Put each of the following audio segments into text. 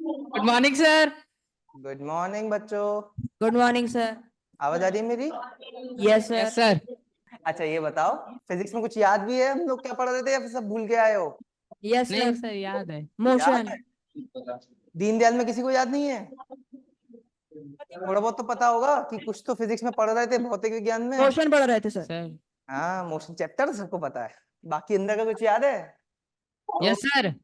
Good morning sir. Good morning बच्चों। Good morning sir. आवाज आ रही है मेरी? Yes sir. Yes sir. अच्छा ये बताओ, फिजिक्स में कुछ याद भी है? हम लोग क्या पढ़ रहे थे या फिर सब भूल के आए हो? यस नहीं सर। सर, याद है। याद मोशन। है? दीनदयाल में किसी को याद नहीं है? थोड़ा बहुत तो पता होगा कि कुछ तो फिजिक्स में पढ़ रहे थे, भौतिक विज्ञान में। मोशन पढ़ रहे थे सर। सर। हाँ, मोशन चैप्टर सबको पता है, बाकी अंदर का कुछ याद है? Yes sir.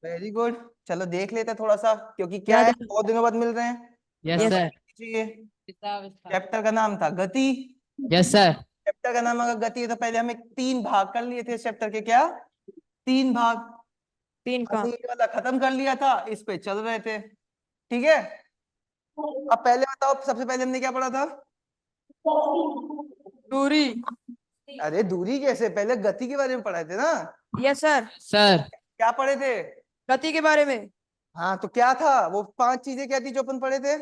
Very good. चलो देख लेते हैं थोड़ा सा, क्योंकि क्या याद है, है। बहुत दिनों बाद मिल रहे हैं। Yes yes sir. चाहिए। यस चैप्टर का नाम था गति। सर। चैप्टर का नाम अगर गति है तो पहले हमें 3 भाग कर लिए थे इस चैप्टर के। क्या? 3 भाग। 3 हमने का। ये वाला खत्म कर लिया था, इस पे चल रहे थे। ठीक है। अब पहले बताओ, सबसे पहले हमने क्या पढ़ा था? दूरी। अरे दूरी कैसे, पहले गति के बारे में पढ़ाए थे ना। Yes sir. सर। क्या पढ़े थे? गति के बारे में। हाँ तो क्या था वो 5 चीजें, क्या थी जो अपन पढ़े थे?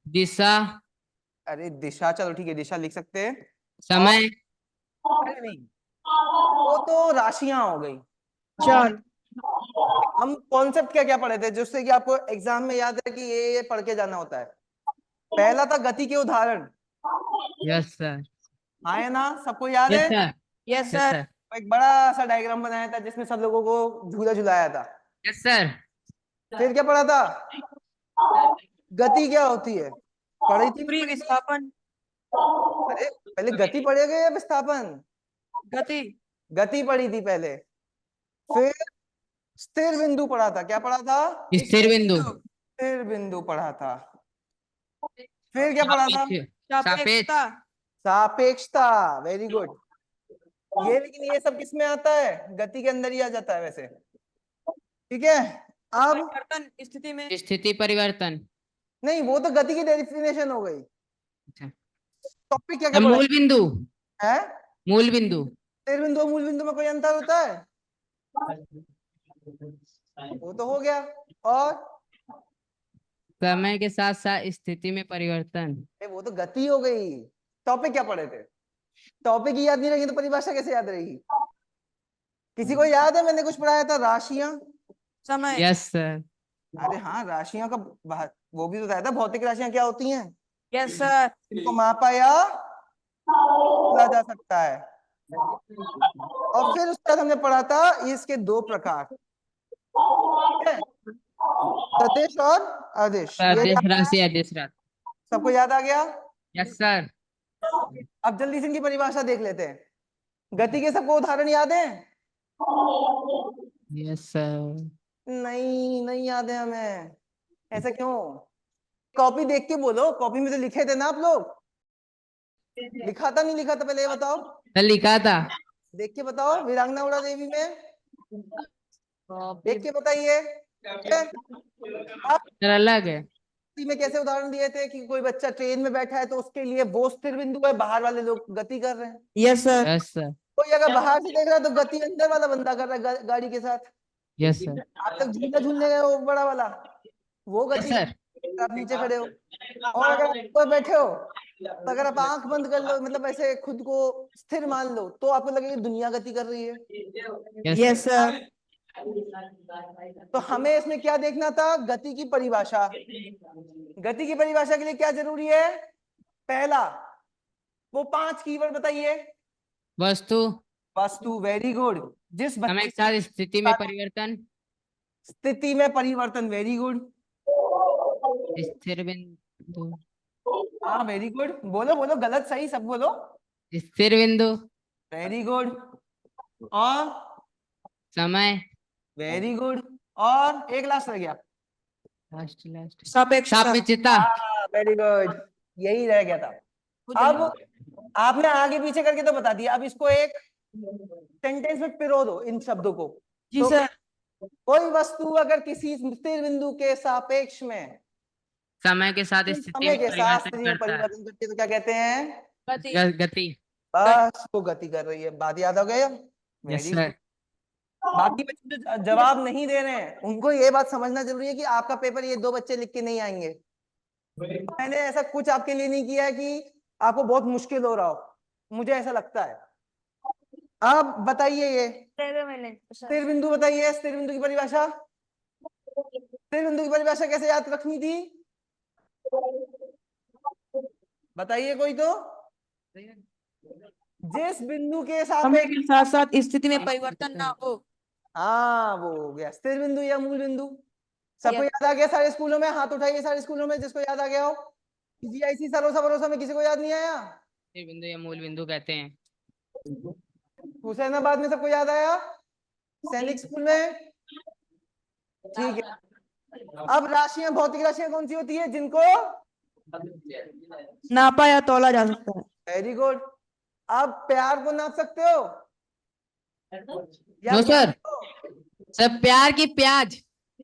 दिशा। अरे दिशा, चलो ठीक है, दिशा लिख सकते हैं। और समय। अरे नहीं, वो तो राशियां हो गई। चल। हम कॉन्सेप्ट क्या क्या पढ़े थे जिससे कि आपको एग्जाम में याद है कि ये पढ़ के जाना होता है? पहला था गति के उदाहरण। Yes sir. हाँ है ना, सबको याद यस है? Sir. Yes yes sir. Sir. एक बड़ा सा डायग्राम बनाया था जिसमें सब लोगों को झूला झुलाया था। Yes sir. फिर क्या पढ़ा था? गति क्या होती है? पढ़ी थी नहीं दूरी पढ़ी थी? विस्थापन। अरे पहले गति पढ़ेगा या विस्थापन? गति। गति पढ़ी थी पहले। फिर स्थिर बिंदु पढ़ा था। क्या पढ़ा था? स्थिर बिंदु। स्थिर बिंदु पढ़ा था। फिर क्या पढ़ा था? सापेक्ष। सापेक्षता। सापेक्षता। Very good. ये लेकिन ये सब किस में आता है? गति के अंदर ही आ जाता है वैसे। ठीक है। अब परिवर्तन स्थिति में। स्थिति परिवर्तन। नहीं, वो तो गति की डेफिनेशन हो गई। अच्छा। टॉपिक क्या क्या अब पढ़ा मूल बिंदु। है? मूल बिंदु। स्थिर बिंदु और मूल बिंदु में कोई अंतर होता है? वो तो हो गया। और समय के साथ साथ स्थिति में परिवर्तन। वो तो गति हो गई। टॉपिक क्या पढ़े थे? टॉपिक ही याद नहीं रहेगी तो परिभाषा कैसे याद रहेगी? किसी को याद है मैंने कुछ पढ़ाया था? राशियां। समय। Yes sir. अरे हाँ, राशियों का वो भी बताया था, भौतिक राशियां क्या होती हैं, यस सर। इनको मापा या तोला जा सकता है। और फिर उसके बाद हमने पढ़ा था इसके 2 प्रकार। ठीक है, सदिश और अदिश। ये आदेश याद है? राशि आदेश राशि। सबको याद आ गया? Yes sir. अब जल्दी से इनकी परिभाषा देख लेते हैं। गति के सबको उदाहरण याद है? Yes sir. नहीं, नहीं याद है हमें। ऐसा क्यों? कॉपी देख के बोलो, कॉपी में तो लिखे थे ना आप लोग। लिखा था नहीं लिखा था, पहले ये बताओ। सर लिखा था। देख के बताओ, वीरांगना उड़ा देवी में देख के बताइए। ठीक है। अब सर अलग है। गति में कैसे उदाहरण दिए थे कि कोई बच्चा ट्रेन में बैठा है तो उसके लिए वो स्थिर बिंदु है, बाहर वाले लोग गति कर रहे हैं। Yes sir. Yes sir. कोई अगर बाहर से देख रहा है तो गति अंदर वाला बंदा कर रहा है गाड़ी के साथ। Yes sir. आप तक झूला झूलने गए हो बड़ा वाला, वो यस गति कर, सर। आप नीचे खड़े हो। और अगर आप ऊपर बैठे हो तो अगर आप आंख बंद कर लो, मतलब ऐसे खुद को स्थिर मान लो, तो आपको लगेगा दुनिया गति कर रही है। Yes sir. तो हमें इसमें क्या देखना था? गति की परिभाषा। गति की परिभाषा के लिए क्या जरूरी है? पहला, वो 5 कीवर्ड बताइए। वस्तु। वस्तु, वेरी गुड। जिस समय बच्चे के साथ स्थिति में परिवर्तन। स्थिति में परिवर्तन, वेरी गुड। स्थिर बिंदु। हाँ वेरी गुड, बोलो बोलो, गलत सही सब बोलो। स्थिर बिंदु। Very good. और समय। Very good. और एक लास्ट रह गया। Last last. सापेक्षता। सापेक्षता। वेरी गुड, यही रह गया था। अब आपने आगे पीछे करके तो बता दिया, अब इसको एक सेंटेंस में पिरो दो इन शब्दों को। जी तो सर। कोई वस्तु अगर किसी स्थिर बिंदु के सापेक्ष में समय के साथ स्थिति समय में के साथ परिवर्तन स्थिति में करता है। परिवर्तन करती है तो क्या कहते हैं? गति। गति। बस वो गति कर रही है। बात याद आ गया? Yes very good. सर। बाकी बच्चे जो जवाब नहीं दे रहे हैं उनको ये बात समझना जरूरी है कि आपका पेपर ये 2 बच्चे लिख के नहीं आएंगे। मैंने ऐसा कुछ आपके लिए नहीं किया है कि आपको बहुत मुश्किल हो रहा हो, मुझे ऐसा लगता है। अब बताइए ये स्थिर बिंदु, बताइए स्थिर बिंदु की परिभाषा। स्थिर बिंदु की परिभाषा कैसे याद रखनी थी? बताइए कोई तो। जिस बिंदु के समय सापेक्ष, के साथ साथ स्थिति में परिवर्तन ना हो। हाँ वो हो गया स्थिर बिंदु या मूल बिंदु। सबको याद आ गया सारे स्कूलों में? हाथ उठाइए सारे स्कूलों में जिसको याद आ गया हो। पीजीआईसी सरोसा भरोसा में किसी को याद नहीं आया? स्थिर बिंदु या मूल बिंदु कहते हैं। हुसैनाबाद में सबको याद आया? सैनिक स्कूल में? ठीक है। अब राशियां, भौतिक राशियां कौन सी होती है जिनको नापा या तौला जा सकता है। Very good. अब प्यार को नाप सकते हो या नो सर। गुस्से को? सर प्यार की प्याज।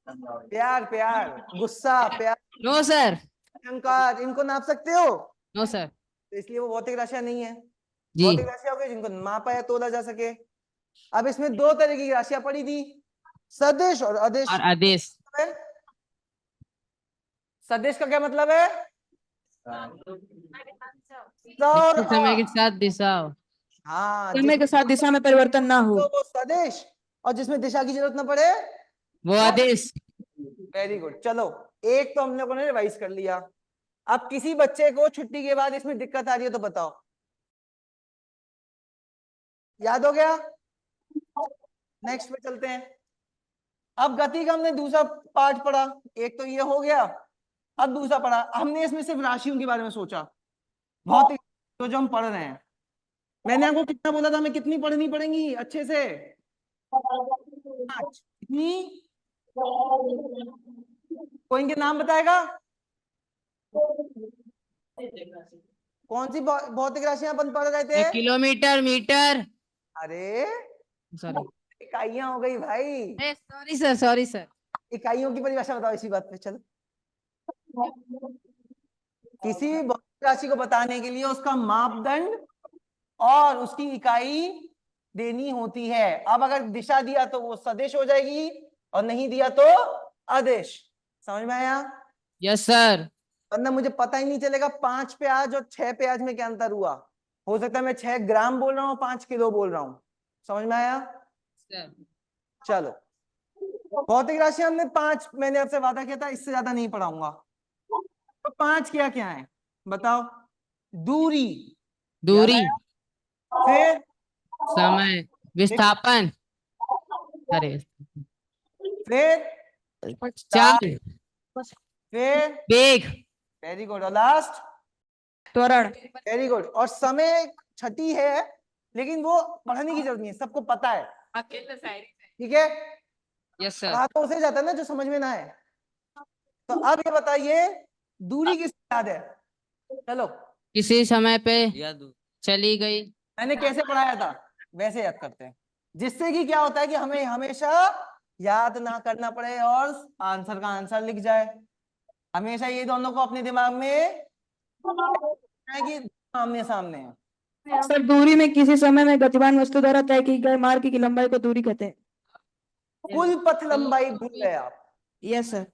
प्यार, प्यार, गुस्सा, प्यार, नो सर। अहंकार, इनको नाप सकते हो? No sir. तो इसलिए वो भौतिक राशियां नहीं है। जी। भौतिक राशियां हो गई जिनको मापा या तोला जा सके। अब इसमें दो तरह की राशियां पड़ी थी, सदिश और अदिश। और आदेश। सदिश का क्या मतलब है? निश्चित समय के साथ दिशा। हाँ, समय के साथ दिशा में परिवर्तन ना हो। तो वो सदिश, और जिसमें दिशा की जरूरत ना पड़े वो आदेश। Very good. चलो एक तो हम लोगों ने रिवाइज कर लिया। अब किसी बच्चे को छुट्टी के बाद इसमें दिक्कत आ रही है तो बताओ। याद हो गया? नेक्स्ट पे चलते हैं। अब गति का हमने दूसरा पार्ट पढ़ा, एक तो ये हो गया। अब दूसरा पढ़ा हमने, इसमें सिर्फ राशियों के बारे में सोचा, भौतिक जो हम पढ़ रहे हैं। मैंने आपको कितना बोला था, हमें कितनी पढ़नी पड़ेंगी अच्छे से? 5। कितनी? कोई इनके नाम बताएगा? कौन सी भौतिक राशियां अपन पढ़ रहे थे? Kilometre, metre. अरे सॉरी। इकाइयां हो गई भाई। Sorry sir, sorry sir. इकाइयों की परिभाषा बताओ इसी बात पे। चलो, किसी भी भौतिक राशि को बताने के लिए उसका मापदंड और उसकी इकाई देनी होती है। अब अगर दिशा दिया तो वो सदिश हो जाएगी, और नहीं दिया तो अदिश। समझ में आया? Yes sir. वरना मुझे पता ही नहीं चलेगा 5 प्याज और 6 प्याज में क्या अंतर हुआ। हो सकता है मैं 6 ग्राम बोल रहा हूँ, 5 किलो बोल रहा हूँ। समझ में आया? सर। चलो, भौतिक राशि हमने 5, मैंने आपसे वादा किया था इससे ज्यादा नहीं पढ़ाऊंगा। तो 5 क्या क्या है बताओ? दूरी, दूरी, फिर समय, विस्थापन, अरे फिर चाल, फिर वेग, वेरी गुड, और लास्ट त्वरण। Very good. और समय छठी है, लेकिन वो पढ़ने की जरूरत नहीं है, सबको पता है। ठीक है? Yes sir. कहा तो उसे जाता है ना जो समझ में ना है। तो अब ये बताइए दूरी किसको याद है? चलो, किसी समय पे चली गई। मैंने कैसे पढ़ाया था वैसे याद करते हैं, जिससे कि क्या होता है कि हमें हमेशा याद ना करना पड़े और आंसर का आंसर लिख जाए। हमेशा ये दोनों को अपने दिमाग में है कि आमने सामने है। सर दूरी में किसी समय में गतिमान वस्तु द्वारा तय की गए मार्ग की लंबाई को दूरी कहते हैं। कुल पथ लंबाई भूल गए आप। Yes sir.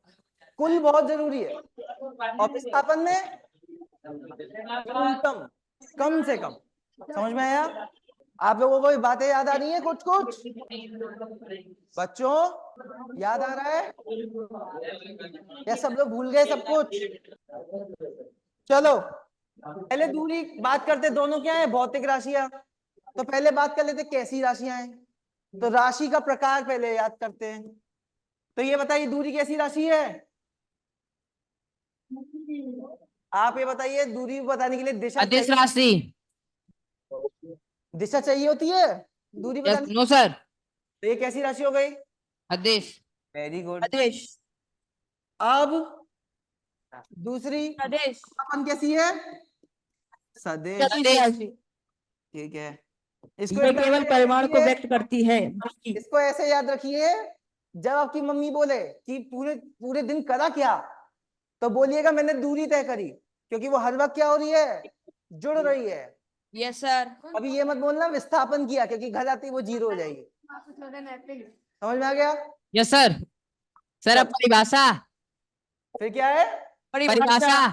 कुल बहुत जरूरी है। और विस्थापन में न्यूनतम, कम से कम। समझ में आया? आप लोगों को बातें याद आ रही हैं? कुछ कुछ बच्चों याद आ रहा है या सब लोग भूल गए सब कुछ? चलो पहले दूरी बात करते, दोनों क्या है? भौतिक राशियां। तो पहले बात कर लेते कैसी राशियां हैं। तो राशि का प्रकार पहले याद करते हैं। तो ये बताइए दूरी कैसी राशि है? आप ये बताइए, दूरी बताने के लिए दिशा अदिश चाहिए, राशि। दिशा चाहिए होती है दूरी यस बताने। No sir. तो ये कैसी राशि हो गई? अदिश। Very good. आदेश। अब दूसरी आदेश। अपन कैसी है? सदिश। राशि। ठीक है, इसको ये इस तरह केवल से याद परिमाण को रखिए। व्यक्त करती है। इसको ऐसे याद रखिए, जब आपकी मम्मी बोले कि पूरे पूरे दिन करा क्या, तो बोलिएगा मैंने दूरी तय करी, क्योंकि वो हर वक्त क्या हो रही है? जुड़ रही है। Yes sir. अभी ये मत बोलना विस्थापन किया, क्योंकि घर आती वो 0 हो जाएगी। समझ में आ गया? Yes sir. सर अब चल, परिभाषा। फिर क्या है? परिभाषा।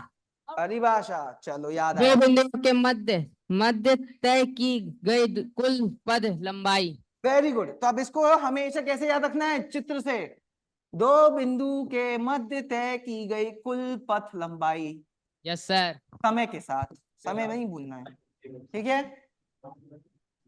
परिभाषा। चलो याद दो आया। बिंदुओं के मध्य मध्य तय की गई कुल पद लंबाई। Very good. तो अब इसको हमेशा कैसे याद रखना है? चित्र से। दो बिंदु के मध्य तय की गई कुल पथ लंबाई यस सर। समय के साथ, समय नहीं भूलना है, ठीक है?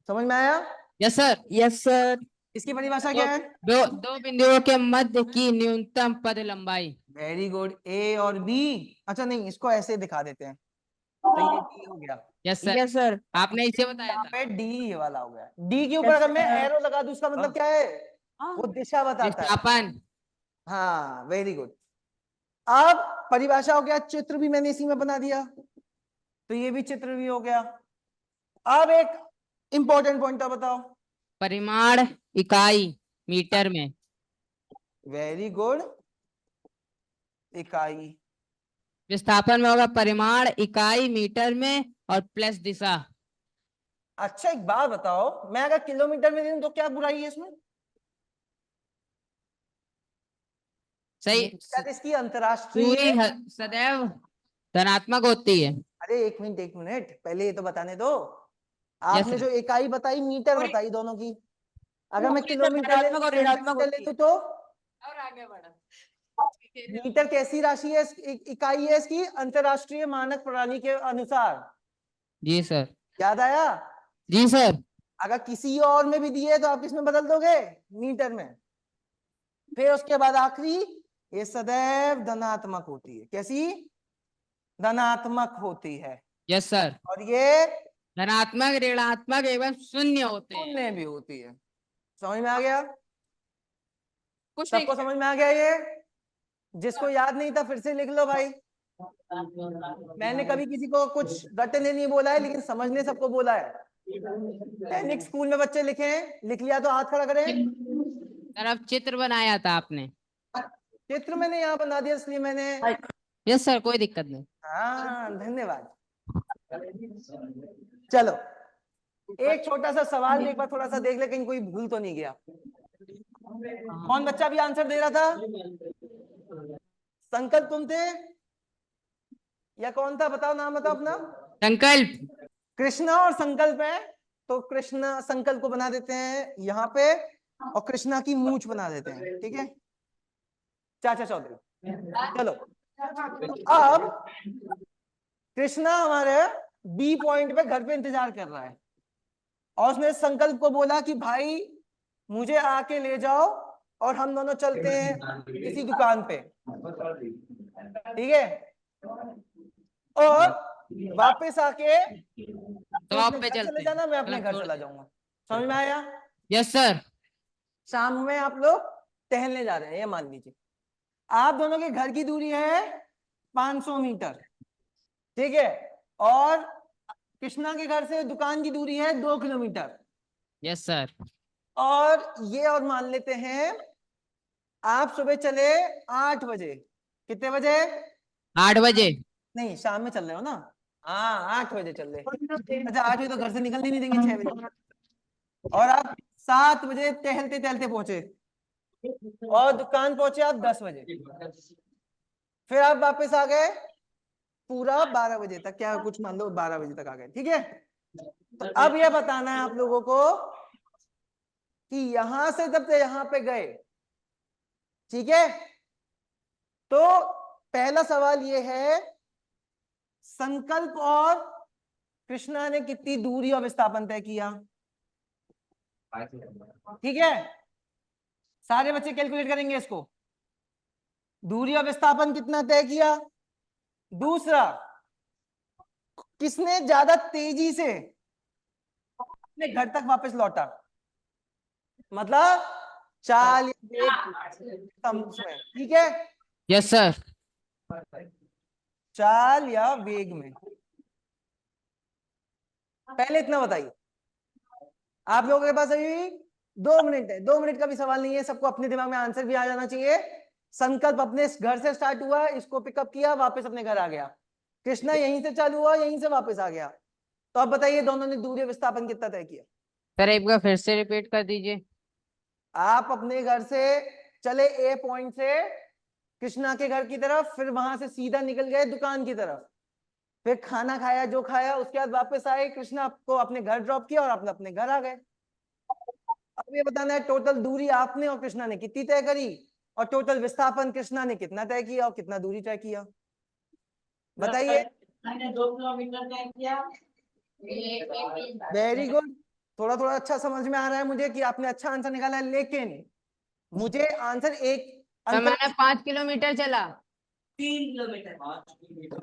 समझ में आया? Yes sir. Yes sir. इसकी परिभाषा दो क्या है? दो दो बिंदुओं के मध्य की न्यूनतम पद लंबाई। वेरी गुड, ए और बी। अच्छा नहीं, इसको ऐसे दिखा देते हैं, तो ये डी हो गया। Yes sir. Yes sir. आपने इसे बताया यहाँ था। पे डी ये वाला हो गया। डी के ऊपर अगर मैं एरो लगा दूं उसका मतलब क्या है? वो दिशा बताता है। विस्थापन। हाँ, वेरी गुड। अब परिभाषा हो गया, चित्र भी मैंने इसी में बना दिया, तो ये भी चित्र भी हो गया। अब एक इंपॉर्टेंट पॉइंट बताओ। परिमाण इकाई मीटर में। वेरी गुड, इकाई। विस्थापन में होगा परिमाण इकाई मीटर में और प्लस दिशा। अच्छा एक बात बताओ, मैं अगर किलोमीटर में दूं तो क्या बुराई है इसमें? सही। शायद इसकी अंतरराष्ट्रीय। दूरी सदैव धनात्मक होती है। अरे एक मिनट, पहले ये तो बताने दो। यस आपने सर। जो इकाई बताई मीटर पूरी- बताई दोनों की, अगर मैं पूरी सर किलोमीटर ले लूं, धनात्मक और ऋणात्मक सेंटीमीटर ले होती लूं है। तो? और आगे बढ़ा। मीटर कैसी राशि है, इकाई है इसकी अंतरराष्ट्रीय मानक प्रणाली के अनुसार। जी सर। याद आया? जी सर। अगर किसी और में भी दिए तो आप किसमें बदल दोगे? मीटर में। फिर उसके बाद आखिरी, ये सदैव धनात्मक होती है। कैसी? धनात्मक होती है। Yes sir. और ये धनात्मक ऋणात्मक एवं शून्य होते हैं। शून्य भी होती है। समझ में आ गया? कुछ नहीं। सबको समझ में आ गया ये? जिसको याद नहीं था फिर से लिख लो भाई। मैंने कभी किसी को कुछ रटने नहीं बोला है, लेकिन समझने सबको बोला है। सैनिक स्कूल में बच्चे लिखे हैं, लिख लिया तो हाथ खड़ा करें। सर अब चित्र बनाया था आपने। चित्र मैंने यहाँ बना दिया, इसलिए मैंने। यस सर, कोई दिक्कत नहीं। हाँ, धन्यवाद। चलो, एक छोटा सा सवाल एक बार थोड़ा सा देख ले, कहीं कोई भूल तो नहीं गया। कौन बच्चा भी आंसर दे रहा था? संकल्प तुम थे या कौन था? बताओ, नाम बताओ अपना। संकल्प। कृष्णा और संकल्प है, तो कृष्णा संकल्प को बना देते हैं यहाँ पे, और कृष्णा की मूंछ बना देते हैं, ठीक है? चाचा चौधरी, चलो। तो अब कृष्णा हमारे बी पॉइंट पे घर पे इंतजार कर रहा है, और उसने संकल्प को बोला कि भाई मुझे आके ले जाओ और हम दोनों चलते हैं किसी दुकान पे, ठीक है? और वापस आके तो आप अपने पे घर चले चलते हैं। जाना, मैं अपने मतलब घर छोड़ चला दे। जाऊंगा। समझ में आया? Yes sir. शाम में आप लोग टहलने जा रहे हैं, ये मान लीजिए। आप दोनों के घर की दूरी है 500 मीटर, ठीक है? और कृष्णा के घर से दुकान की दूरी है 2 किलोमीटर। Yes sir. और ये और मान लेते हैं आप सुबह चले 8 बजे। कितने बजे? 8 बजे। नहीं, शाम में चल रहे हो ना? हाँ, 8 बजे चल रहे। अच्छा, 8 बजे तो घर से निकलने नहीं देंगे, 6 बजे। और आप 7 बजे टहलते टहलते पहुंचे, और दुकान पहुंचे आप 10 बजे। फिर आप वापस आ गए पूरा 12 बजे तक, क्या कुछ मान लो 12 बजे तक आ गए, ठीक है? तो अब यह बताना है आप लोगों को कि यहां से जब से यहां पे गए, ठीक है? तो पहला सवाल यह है, संकल्प और कृष्णा ने कितनी दूरी और विस्थापन तय किया? ठीक है, सारे बच्चे कैलकुलेट करेंगे इसको। दूरी और विस्थापन कितना तय किया? दूसरा, किसने ज्यादा तेजी से अपने घर तक वापस लौटा? मतलब चाल या वेग में, ठीक है? Yes sir. चाल या वेग में। पहले इतना बताइए। आप लोगों के पास अभी 2 मिनट है, 2 मिनट का भी सवाल नहीं है, सबको अपने दिमाग में आंसर भी आ जाना चाहिए। संकल्प अपने घर से स्टार्ट हुआ, इसको पिकअप किया, वापस अपने घर आ गया। कृष्णा यहीं से चालू हुआ, यहीं से वापस आ गया। तो अब बताइए दोनों ने दूरी विस्थापन कितना तय किया? सर एक बार फिर से रिपीट कर दीजिए। आप अपने घर से चले ए पॉइंट से कृष्णा के घर की तरफ, फिर वहां से सीधा निकल गए दुकान की तरफ, फिर खाना खाया जो खाया, उसके बाद वापस आए, कृष्णा को अपने घर ड्रॉप किया और अपने अपने घर आ गए। अब ये बताना है टोटल दूरी आपने और कृष्णा ने कितनी तय करी? और टोटल विस्थापन कृष्णा ने कितना तय किया और कितना दूरी तय किया, बताइए। मैंने 2 किलोमीटर तय किया। वेरी गुड, थोड़ा थोड़ा अच्छा समझ में आ रहा है मुझे कि आपने अच्छा आंसर निकाला है, लेकिन मुझे आंसर एक सर अंतर। मैंने 5 किलोमीटर चला। 3 किलोमीटर।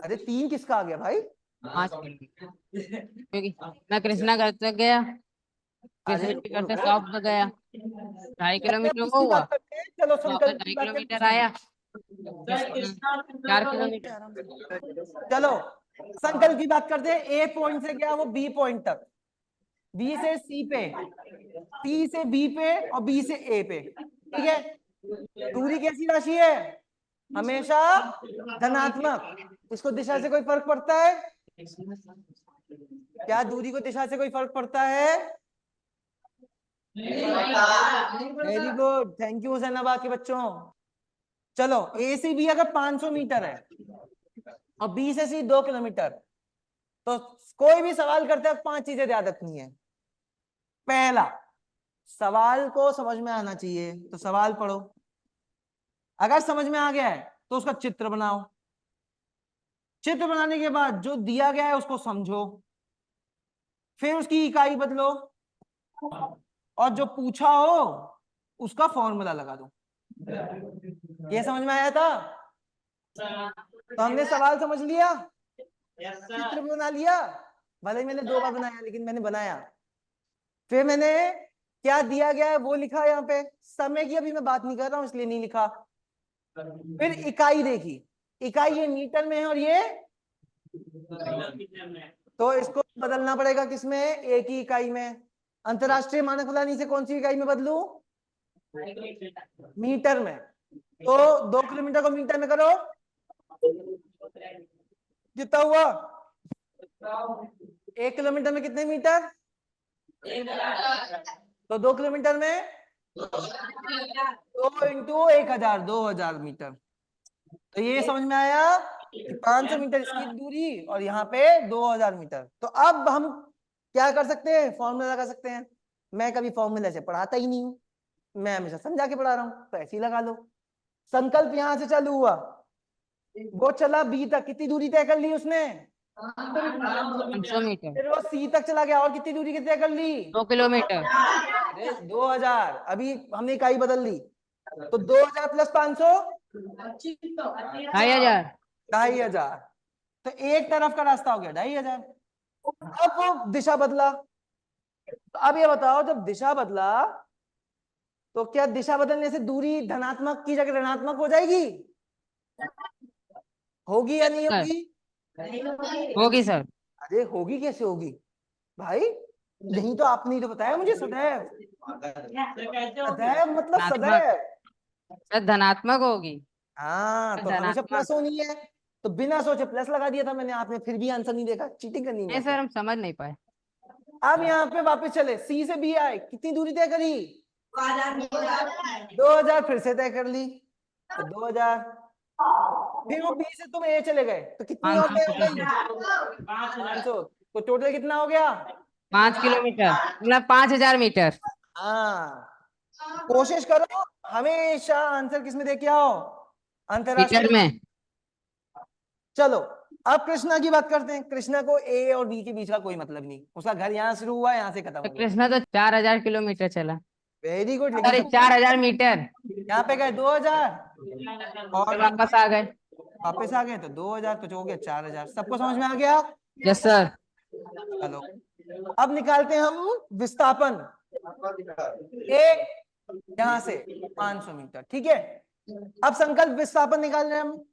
अरे 3 किसका आ गया भाई? 5 किलोमीटर क्योंकि मैं कृष्णा घर तक गया, अरे कृष्णा के घर से शॉप तक गया, 2.5 किलोमीटर वो किसकी हुआ, बात करते हैं? चलो वापस संकल्प की 2.5 बात किलोमीटर करते हैं। आया, सर 4 किलोमीटर। चलो संकल्प की बात करते हैं। ए पॉइंट से गया वो बी पॉइंट तक, बी से सी पे, सी से बी पे और बी से ए पे, ठीक है। दूरी कैसी राशि है? हमेशा धनात्मक। इसको दिशा से कोई फर्क पड़ता है? क्या दूरी को दिशा से कोई फर्क पड़ता है? Very good, thank you Husainabad के बच्चों। चलो ए से बी अगर 500 मीटर है और बी से सी 2 किलोमीटर, तो कोई भी सवाल करते हैं 5 चीजें याद रखनी है। पहला, सवाल को समझ में आना चाहिए, तो सवाल पढ़ो। अगर समझ में आ गया है तो उसका चित्र बनाओ। चित्र बनाने के बाद जो दिया गया है उसको समझो, फिर उसकी इकाई बदलो और जो पूछा हो उसका फॉर्मूला लगा दो। ये समझ में आया था? तो हमने सवाल समझ लिया, चित्र बना लिया, भले ही मैंने 2 बार बनाया लेकिन मैंने बनाया। फिर मैंने क्या दिया गया है वो लिखा यहाँ पे। समय की अभी मैं बात नहीं कर रहा हूं इसलिए नहीं लिखा। फिर इकाई देखी, इकाई ये मीटर में है और ये, तो इसको बदलना पड़ेगा किसमें? एक ही इकाई में। अंतरराष्ट्रीय मानक फलानी से कौन सी इकाई में बदलू? मीटर में। तो 2 किलोमीटर को मीटर में करो, कितना हुआ? 1 किलोमीटर में कितने मीटर? तो 2 किलोमीटर में 2 इंटू 1000, 2000 मीटर। तो ये समझ में आया कि 500 मीटर इसकी दूरी और यहाँ पे 2000 मीटर। तो अब हम क्या कर सकते हैं? फॉर्मूला लगा सकते हैं। मैं कभी फॉर्मूला से पढ़ाता ही नहीं हूँ, मैं हमेशा समझा के पढ़ा रहा हूँ, तो ऐसे ही लगा लो। संकल्प यहाँ से चालू हुआ, वो चला बी तक, कितनी दूरी तय कर ली उसने? 500 मीटर। फिर वो सी तक चला गया और कितनी दूरी तय कर ली? 2 किलोमीटर। अरे 2000, अभी हमने इकाई बदल ली, तो 2000 प्लस 500 2,500। 2500। तो एक तरफ का रास्ता हो गया 2500। अब वो दिशा बदला। तो अब ये बताओ, जब दिशा बदला तो क्या दिशा बदलने से दूरी धनात्मक की जगह ऋणात्मक हो जाएगी? होगी या नहीं सर होगी? होगी सर। अरे होगी, कैसे होगी भाई? यही तो आपने ही तो बताया मुझे, सदैव। सदैव मतलब धनात्मक। सदैव। सर धनात्मक होगी। हाँ, तो हमेशा धनात्मक। प्लस होनी है, तो बिना सोचे प्लस लगा दिया था मैंने, आपने फिर भी आंसर नहीं देखा। चीटिंग करनी नहीं है। सर हम समझ नहीं पाए। अब यहाँ पे वापस चले, सी से बी आए, कितनी दूरी तय करी? 2000 फिर से तय कर ली, तो 2000। फिर वो बी से तुम ए चले गए, तो कितनी और तय हो गई? 500। तो टोटल कितना हो गया? 5 किलोमीटर मतलब 5,000 मीटर। हाँ, कोशिश करो हमेशा आंसर किसमें दे के आओ? मीटर अंतरराष्ट्रीय। में। चलो अब कृष्णा की बात करते हैं। कृष्णा को ए और बी के बीच का कोई मतलब नहीं, उसका घर यहाँ शुरू हुआ, यहाँ से खत्म तो हो गया। कृष्णा तो 4,000 किलोमीटर चला। वेरी गुड, अरे लेकिन 4,000 मीटर। यहाँ पे गए 2000 और फिर वापस आ गए। वापस आ गए तो 2000, तो हो गया 4000। सबको समझ में आ गया? Yes sir. चलो अब निकालते हैं हम विस्थापन। ए यहाँ से 500 मीटर, ठीक है। अब संकल्प विस्थापन निकाल रहे हैं हम।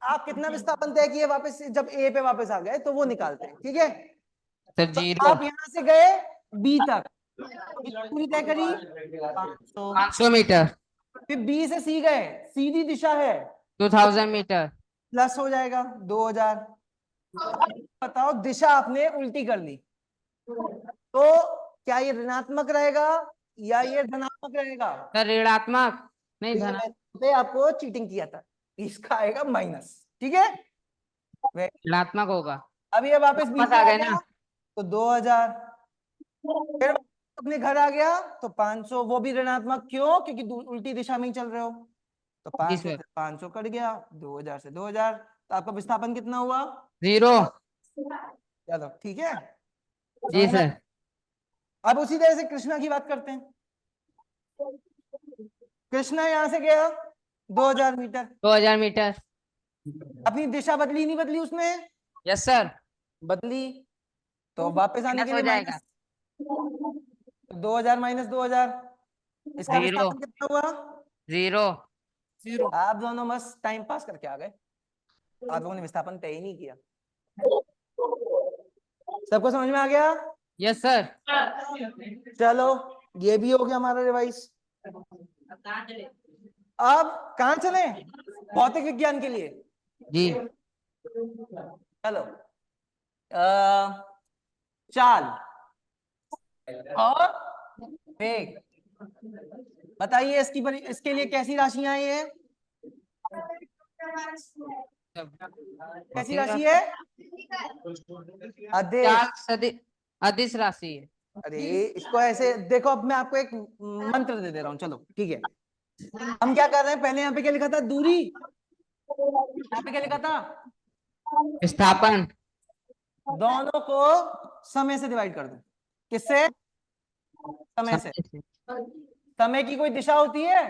आप कितना विस्थापन तय किए वापस से, जब ए पे वापस आ गए तो वो निकालते हैं, ठीक है। सर तो 0। आप यहाँ से गए बी तक, पूरी तय करी 500। 500 मीटर। फिर बी से सी गए, सीधी दिशा है, 2,000 मीटर। प्लस हो जाएगा 2000। बताओ दिशा आपने उल्टी कर ली, तो क्या ये ऋणात्मक रहेगा या ये धनात्मक रहेगा? सर ऋणात्मक नहीं तो ये धनात्मक। मैंने आपको चीटिंग किया था, इसका आएगा माइनस, ठीक है। ऋणात्मक होगा। अब ये वापस वापस बीच आ में आ गए गया ना। तो 2000। फिर अपने घर आ गया तो 500, वो भी ऋणात्मक क्यों? क्योंकि उल्टी दिशा में ही चल रहे हो। तो 500 सर। से 500 कट गया, 2000 से 2000, तो आपका विस्थापन कितना हुआ? 0। चलो ठीक है। जी समझ में? सर। अब उसी तरह से कृष्णा की बात करते हैं। कृष्णा यहां से गया 2000 मीटर, 2000 मीटर। अपनी दिशा बदली नहीं बदली उसने? Yes sir. बदली। तो वापस आने माइनस के हो लिए जाएगा। माइनस 2000 माइनस 2000, इसका 0। विस्थापन कितना हुआ? 0। आप दोनों बस टाइम पास करके आ गए, आप लोगों ने विस्थापन तय ही नहीं किया। सबको समझ में आ गया? Yes sir. चलो ये भी हो गया हमारा रिवाइज। अब कहां चले? भौतिक विज्ञान के लिए। जी। चलो चाल और वेग, बताइए इसके लिए कैसी राशियां आई है? कैसी राशि है? आदेश। चाल सदिश अदिश राशि है। अरे इसको ऐसे देखो, अब मैं आपको एक मंत्र दे रहा हूं, चलो ठीक है। हम क्या कर रहे हैं, पहले यहाँ पे क्या लिखा था? दूरी। यहाँ पे क्या लिखा था? विस्थापन। दोनों को समय से डिवाइड कर दो। किससे? समय से। समय की कोई दिशा होती है?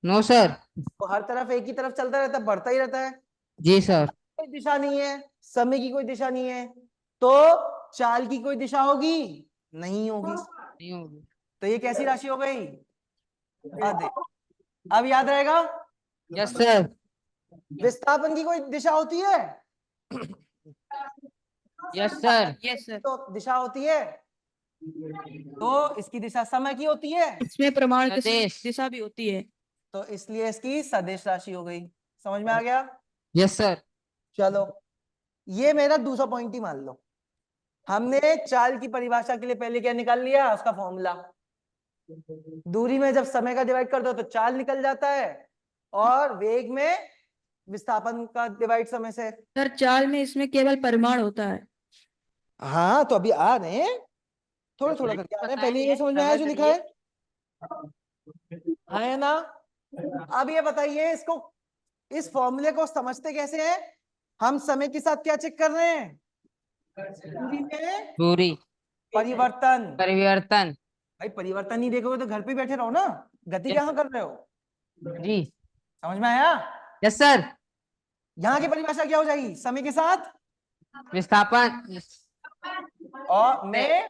No sir. तो हर तरफ एक ही तरफ चलता रहता है, बढ़ता ही रहता है। जी सर। कोई दिशा नहीं है, समय की कोई दिशा नहीं है, तो चाल की कोई दिशा होगी? नहीं होगी। नहीं होगी। तो ये कैसी राशि हो गई? आदेश। अब याद रहेगा? Yes sir. विस्थापन की कोई दिशा होती है? Yes sir. Yes sir. तो दिशा होती है, तो इसकी दिशा समय की होती है, इसमें प्रमाण की सदिश। दिशा भी होती है। तो इसलिए इसकी सदिश राशि हो गई। समझ में आ गया? Yes sir. चलो ये मेरा दूसरा पॉइंट ही मान लो। हमने चाल की परिभाषा के लिए पहले क्या निकाल लिया? उसका फॉर्मूला। दूरी में जब समय का डिवाइड कर दो तो चाल निकल जाता है, और वेग में विस्थापन का डिवाइड समय से। सर चाल में इसमें केवल परिमाण होता है। हाँ तो अभी आ रहे हैं, थोड़ा थोड़ा करके आ रहे हैं। पहले ये समझ में आया जो लिखा है? है ना? अब ये बताइए, इसको इस फॉर्मूले को समझते कैसे हैं? हम समय के साथ क्या चेक कर रहे हैं? दूरी में दूरी। परिवर्तन। परिवर्तन। भाई परिवर्तन नहीं देखोगे तो घर पे बैठे रहो ना, गति Yes. कहाँ कर रहे हो? जी। समझ में आया? Yes sir. यहाँ की परिभाषा क्या हो जाएगी? समय के साथ विस्थापन। और में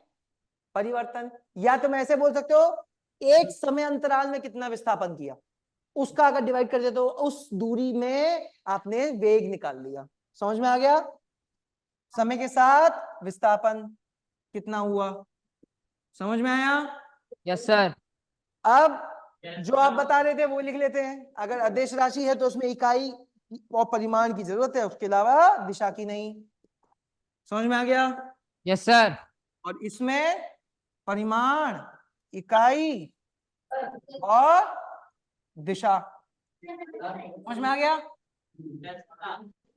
परिवर्तन। या तुम ऐसे बोल सकते हो, एक समय अंतराल में कितना विस्थापन किया, उसका अगर डिवाइड कर दे तो उस दूरी में आपने वेग निकाल लिया। समझ में आ गया? समय के साथ विस्थापन कितना हुआ, समझ में आया? Yes sir. अब जो आप बता रहे थे वो लिख लेते हैं। अगर आदेश राशि है तो उसमें इकाई और परिमाण की जरूरत है, उसके अलावा दिशा की नहीं। समझ में आ गया? Yes sir. और इसमें परिमाण, इकाई और दिशा। समझ में आ गया?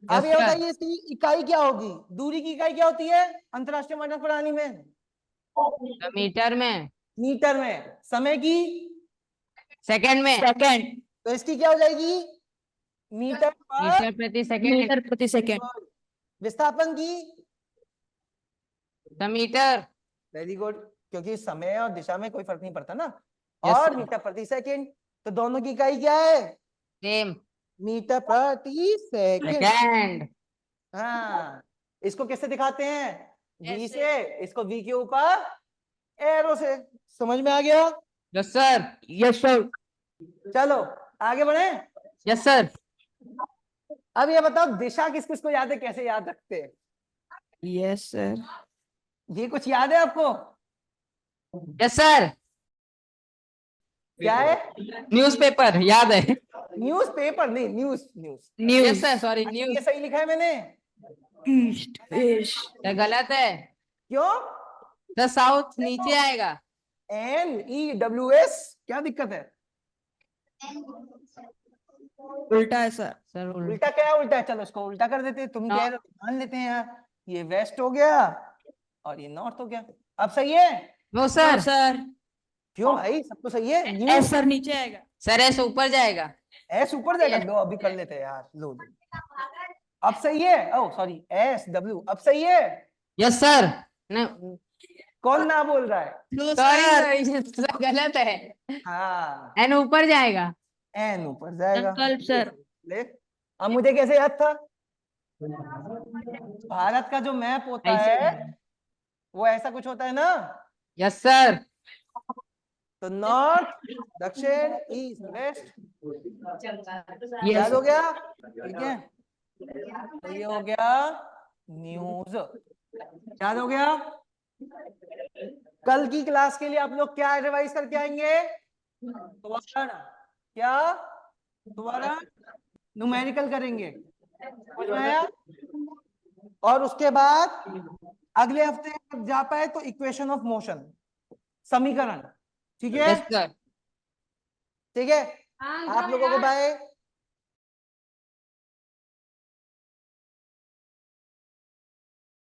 अब यस ये सर। बताइए इसकी इकाई क्या होगी? दूरी की इकाई क्या होती है अंतरराष्ट्रीय मानक प्रणाली में? मीटर में। मीटर में। समय की? सेकंड में। सेकंड। तो इसकी क्या हो जाएगी? मीटर पर मीटर प्रति सेकंड। मीटर प्रति सेकंड। विस्थापन की? मीटर। वेरी गुड, क्योंकि समय और दिशा में कोई फर्क नहीं पड़ता ना। Yes, और sir. मीटर प्रति सेकंड, तो दोनों की इकाई क्या है? सेम। मीटर प्रति सेकंड। सेकंड। हाँ, इसको कैसे दिखाते हैं? वी से। इसको वी के ऊपर एरो से। समझ में आ गया? Yes sir. Yes sir. चलो आगे बढ़े। Yes sir. अब ये बताओ, दिशा किस किस को याद है, कैसे याद रखते हैं? Yes sir. ये कुछ याद है आपको? Yes sir. क्या है? न्यूज़पेपर याद है। न्यूज़पेपर नहीं, news news. News. Yes sir, sorry ये न्यूज़। सही लिखा है मैंने? East west. गलत है क्यों? सर, साउथ नीचे आएगा। NEWS, क्या दिक्कत है? उल्टा है सर। सर उल्टा क्या है? उल्टा है, चलो इसको उल्टा कर देते हैं। तुम कह रहे हो मान लेते हैं यार, ये वेस्ट हो गया और ये नॉर्थ हो गया। अब सही है? No sir. सर क्यों भाई, सब तो सही है। एस सर नीचे आएगा। सर ऐसे ऊपर जाएगा। एस ऊपर जाएगा, लो अभी कर लेते हैं यार, लो लो। अब सही है, ओ सॉरी एस डब्ल्यू, अब सही है। Yes sir. न कौन ना बोल रहा है? नो सॉरी सर सर, ये सब गलत है। हाँ, एन ऊपर जाएगा। एन ऊपर जाएगा। संकल्प सर। ले, अब मुझे कैसे याद था? भारत का जो मैप होता ऐसे है वो ऐसा कुछ होता है ना। Yes sir. तो नॉर्थ, दक्षिण, ईस्ट, वेस्ट, याद यस हो गया? ठीक है, तो ये हो गया न्यूज, याद हो गया। कल की क्लास के लिए आप लोग क्या रिवाइज करके आएंगे? दोबारा क्या, दोबारा न्यूमेरिकल करेंगे, समझ में आया? और उसके बाद अगले हफ्ते अगर जा पाए तो इक्वेशन ऑफ मोशन, समीकरण। ठीक है, यस सर। ठीक है। आप लोगों को बाय।